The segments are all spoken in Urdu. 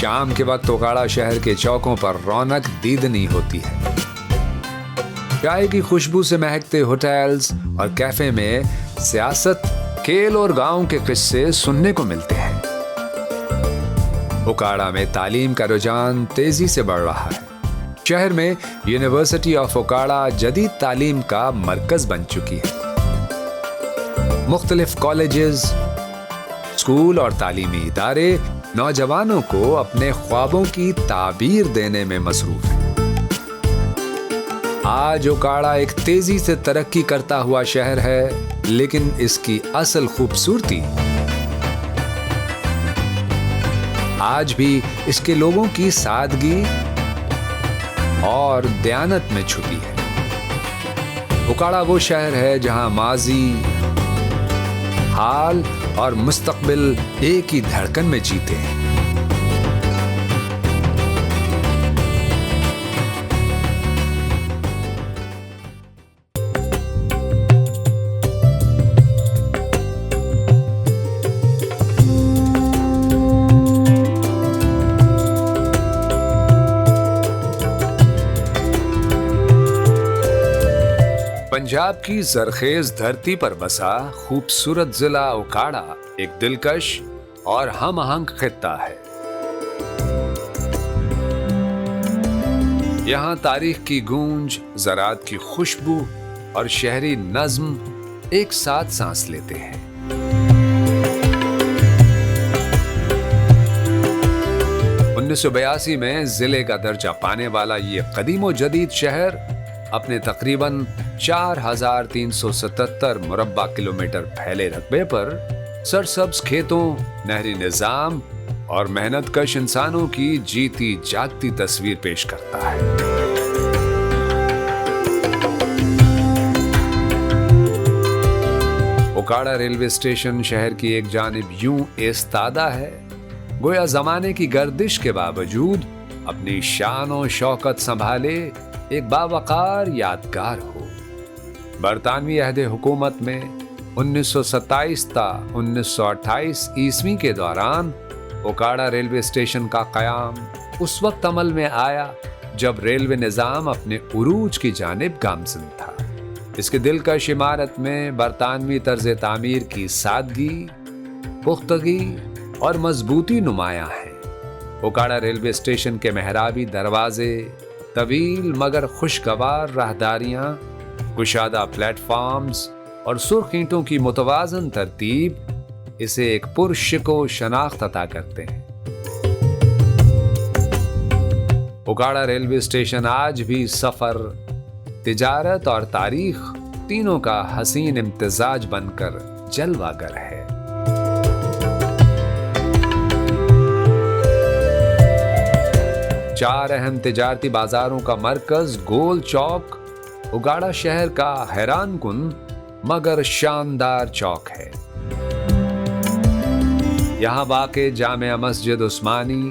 شام کے وقت اوکاڑا شہر کے چوکوں پر رونق دیدنی ہوتی ہے۔ چائے کی خوشبو سے مہکتے ہوٹلز اور کیفے میں سیاست، کھیل اور گاؤں کے قصے سننے کو ملتے ہیں۔ اوکاڑا میں تعلیم کا رجحان تیزی سے بڑھ رہا ہے۔ شہر میں یونیورسٹی آف اوکاڑا جدید تعلیم کا مرکز بن چکی ہے۔ مختلف کالجز، اسکول اور تعلیمی ادارے نوجوانوں کو اپنے خوابوں کی تعبیر دینے میں مصروف ہیں۔ آج اوکاڑا ایک تیزی سے ترقی کرتا ہوا شہر ہے، لیکن اس کی اصل خوبصورتی آج بھی اس کے لوگوں کی سادگی اور دیانت میں چھپی ہے۔ اوکاڑا وہ شہر ہے جہاں ماضی، حال اور مستقبل ایک ہی دھڑکن میں جیتے ہیں۔ پنجاب کی زرخیز دھرتی پر بسا خوبصورت ضلع اوکاڑا ایک دلکش اور ہم آہنگ خطہ ہے۔ یہاں تاریخ کی گونج، زراعت کی خوشبو اور شہری نظم ایک ساتھ سانس لیتے ہیں۔ 1982 میں ضلع کا درجہ پانے والا یہ قدیم و جدید شہر اپنے تقریباً 4377 مربع کلومیٹر پھیلے رقبے پر سرسبز کھیتوں، نہری نظام اور محنت کش انسانوں کی جیتی جاگتی تصویر پیش کرتا ہے۔ اوکاڑا ریلوے اسٹیشن شہر کی ایک جانب یوں ایستادہ ہے گویا زمانے کی گردش کے باوجود اپنی شان و شوکت سنبھالے ایک باوقار یادگار ہو۔ برطانوی عہد حکومت میں 1927 تا 1928 عیسوی کے دوران اوکاڑا ریلوے اسٹیشن کا قیام اس وقت عمل میں آیا جب ریلوے نظام اپنے عروج کی جانب گامزن تھا۔ اس کے دلکش عمارت میں برطانوی طرز تعمیر کی سادگی، پختگی اور مضبوطی نمایاں ہے۔ اوکاڑا ریلوے اسٹیشن کے محرابی دروازے، طویل مگر خوشگوار راہداریاں، کشادہ پلیٹ فارمز اور سرخ اینٹوں کی متوازن ترتیب اسے ایک پرشکو شناخت عطا کرتے ہیں۔ اوکاڑا ریلوے اسٹیشن آج بھی سفر، تجارت اور تاریخ تینوں کا حسین امتزاج بن کر جلوہ گر ہے۔ چار اہم تجارتی بازاروں کا مرکز گول چوک اوکاڑا شہر کا حیران کن مگر شاندار چوک ہے۔ یہاں واقع جامع مسجد عثمانی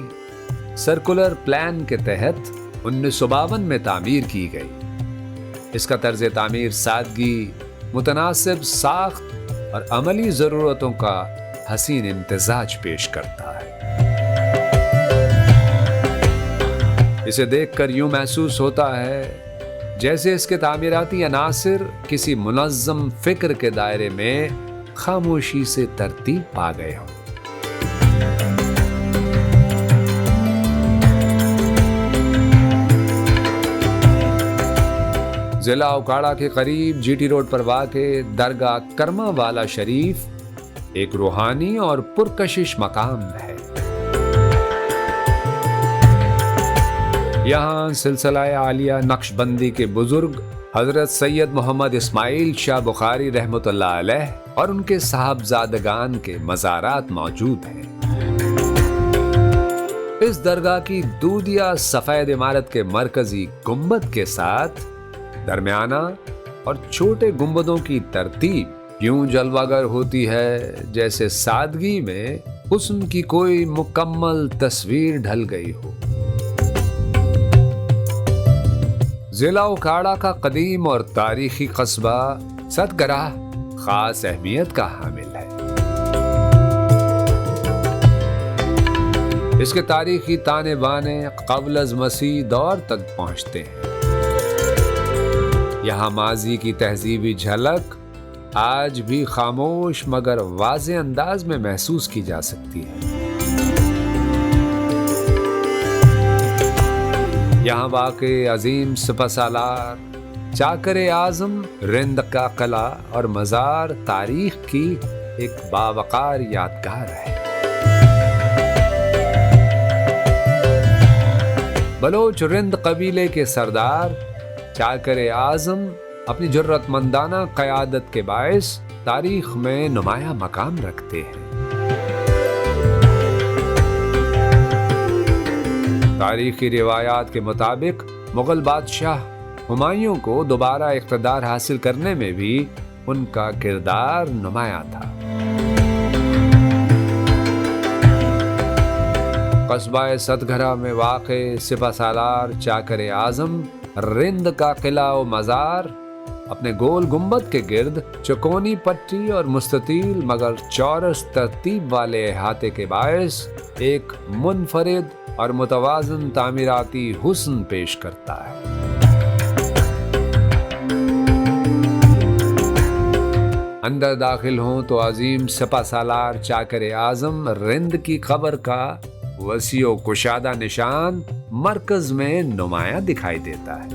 سرکولر پلان کے تحت 1952 میں تعمیر کی گئی۔ اس کا طرز تعمیر سادگی، متناسب ساخت اور عملی ضرورتوں کا حسین امتزاج پیش کرتا ہے۔ اسے دیکھ کر یوں محسوس ہوتا ہے جیسے اس کے تعمیراتی عناصر کسی منظم فکر کے دائرے میں خاموشی سے ترتیب پا گئے ہوں۔ ضلع اوکاڑا کے قریب جی ٹی روڈ پر واقع درگاہ کرما والا شریف ایک روحانی اور پرکشش مقام ہے۔ یہاں سلسلہ عالیہ نقش بندی کے بزرگ حضرت سید محمد اسماعیل شاہ بخاری رحمۃ اللہ علیہ اور ان کے صاحبزادگان کے مزارات موجود ہیں۔ اس درگاہ کی دودیا سفید عمارت کے مرکزی گنبد کے ساتھ درمیانہ اور چھوٹے گنبدوں کی ترتیب یوں جلوہ گر ہوتی ہے جیسے سادگی میں حسن کی کوئی مکمل تصویر ڈھل گئی ہو۔ ضلع اوکاڑا کا قدیم اور تاریخی قصبہ ستگراہ خاص اہمیت کا حامل ہے۔ اس کے تاریخی تانے بانے قبل از مسیح دور تک پہنچتے ہیں۔ یہاں ماضی کی تہذیبی جھلک آج بھی خاموش مگر واضح انداز میں محسوس کی جا سکتی ہے۔ یہاں واقع عظیم سپہ سالار چاکر اعظم رند کا قلعہ اور مزار تاریخ کی ایک باوقار یادگار ہے۔ بلوچ رند قبیلے کے سردار چاکر اعظم اپنی جرت مندانہ قیادت کے باعث تاریخ میں نمایاں مقام رکھتے ہیں۔ تاریخی روایات کے مطابق مغل بادشاہ ہمایوں کو دوبارہ اقتدار حاصل کرنے میں بھی ان کا کردار نمایاں تھا۔ قصبہ ستگھرا میں واقع سپہ سالار چاکر اعظم رند کا قلعہ و مزار اپنے گول گنبد کے گرد چکونی پٹی اور مستطیل مگر چورس ترتیب والے احاطے کے باعث ایک منفرد اور متوازن تعمیراتی حسن پیش کرتا ہے۔ اندر داخل ہوں تو عظیم سپہ سالار چاکر اعظم رند کی قبر کا وسیع و کشادہ نشان مرکز میں نمایاں دکھائی دیتا ہے۔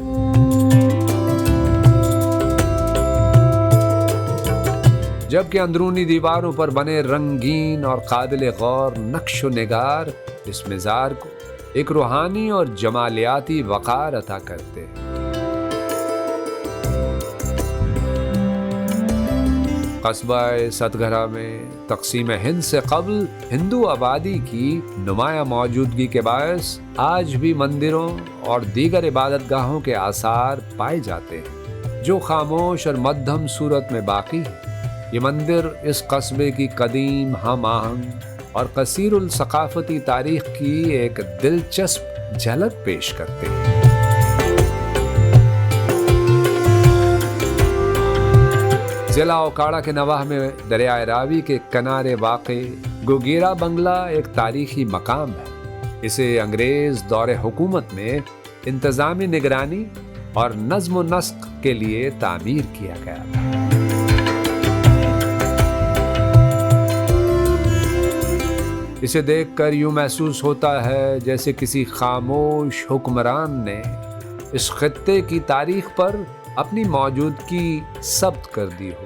جبکہ اندرونی دیواروں پر بنے رنگین اور قابل غور نقش و نگار اس مزار کو ایک روحانی اور جمالیاتی وقار عطا کرتے ہیں۔ قصبہ ستگھرا میں تقسیم ہند سے قبل ہندو آبادی کی نمایاں موجودگی کے باعث آج بھی مندروں اور دیگر عبادت گاہوں کے آثار پائے جاتے ہیں جو خاموش اور مدھم صورت میں باقی ہیں۔ یہ مندر اس قصبے کی قدیم ہم آہنگ اور کثیر الثقافتی تاریخ کی ایک دلچسپ جھلک پیش کرتے ہیں۔ ضلع اوکاڑا کے نواح میں دریائے راوی کے کنارے واقع گوگیرا بنگلہ ایک تاریخی مقام ہے۔ اسے انگریز دور حکومت میں انتظامی نگرانی اور نظم و نسق کے لیے تعمیر کیا گیا تھا۔ اسے دیکھ کر یوں محسوس ہوتا ہے جیسے کسی خاموش حکمران نے اس خطے کی تاریخ پر اپنی موجودگی ثبت کر دی ہو۔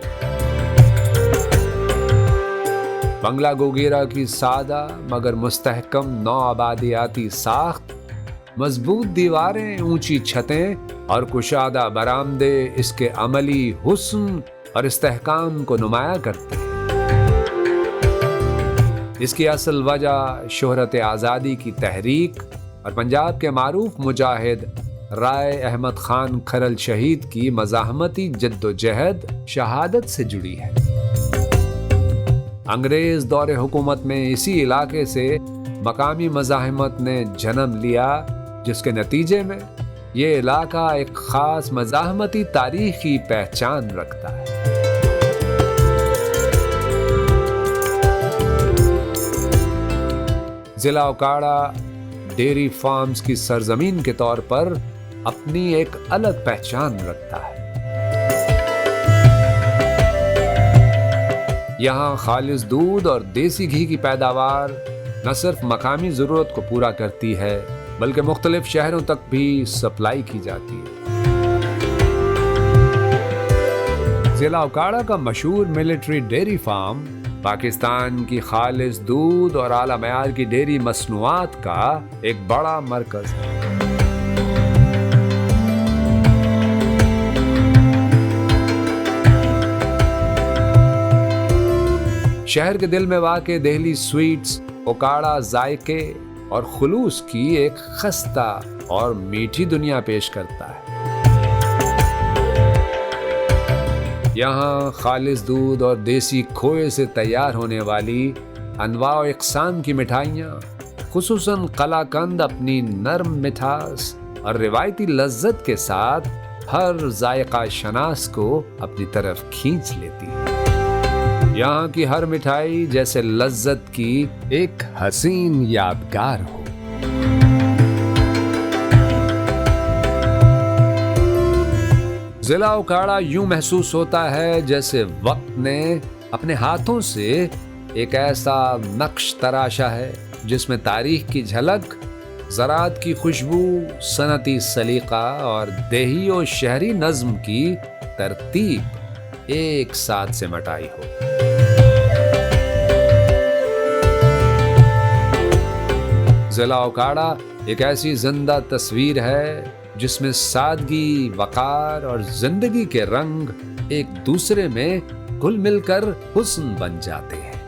بنگلہ گوگیرا کی سادہ مگر مستحکم نو آبادیاتی ساخت، مضبوط دیواریں، اونچی چھتیں اور کشادہ برآمدے اس کے عملی حسن اور استحکام کو نمایاں کرتے ہیں۔ اس کی اصل وجہ شہرت آزادی کی تحریک اور پنجاب کے معروف مجاہد رائے احمد خان کھرل شہید کی مزاحمتی جد و جہد شہادت سے جڑی ہے۔ انگریز دور حکومت میں اسی علاقے سے مقامی مزاحمت نے جنم لیا، جس کے نتیجے میں یہ علاقہ ایک خاص مزاحمتی تاریخی پہچان رکھتا ہے۔ ضلع اوکاڑا ڈیری فارمز کی سرزمین کے طور پر اپنی ایک الگ پہچان رکھتا ہے۔ یہاں خالص دودھ اور دیسی گھی کی پیداوار نہ صرف مقامی ضرورت کو پورا کرتی ہے بلکہ مختلف شہروں تک بھی سپلائی کی جاتی ہے۔ ضلع اوکاڑا کا مشہور ملٹری ڈیری فارم پاکستان کی خالص دودھ اور اعلیٰ معیار کی ڈیری مصنوعات کا ایک بڑا مرکز ہے۔ شہر کے دل میں واقع دہلی سویٹس اوکاڑا ذائقے اور خلوص کی ایک خستہ اور میٹھی دنیا پیش کرتا ہے۔ یہاں خالص دودھ اور دیسی کھوئے سے تیار ہونے والی انواع و اقسام کی مٹھائیاں، خصوصاً قلاقند، اپنی نرم مٹھاس اور روایتی لذت کے ساتھ ہر ذائقہ شناس کو اپنی طرف کھینچ لیتی ہے۔ یہاں کی ہر مٹھائی جیسے لذت کی ایک حسین یادگار ہو۔ ضلع اوکاڑا یوں محسوس ہوتا ہے جیسے وقت نے اپنے ہاتھوں سے ایک ایسا نقش تراشا ہے جس میں تاریخ کی جھلک، زراعت کی خوشبو، صنعتی سلیقہ اور دیہی و شہری نظم کی ترتیب ایک ساتھ سمٹ آئی ہو۔ ضلع اوکاڑا ایک ایسی زندہ تصویر ہے جس میں سادگی، وقار اور زندگی کے رنگ ایک دوسرے میں گھل مل کر حسن بن جاتے ہیں۔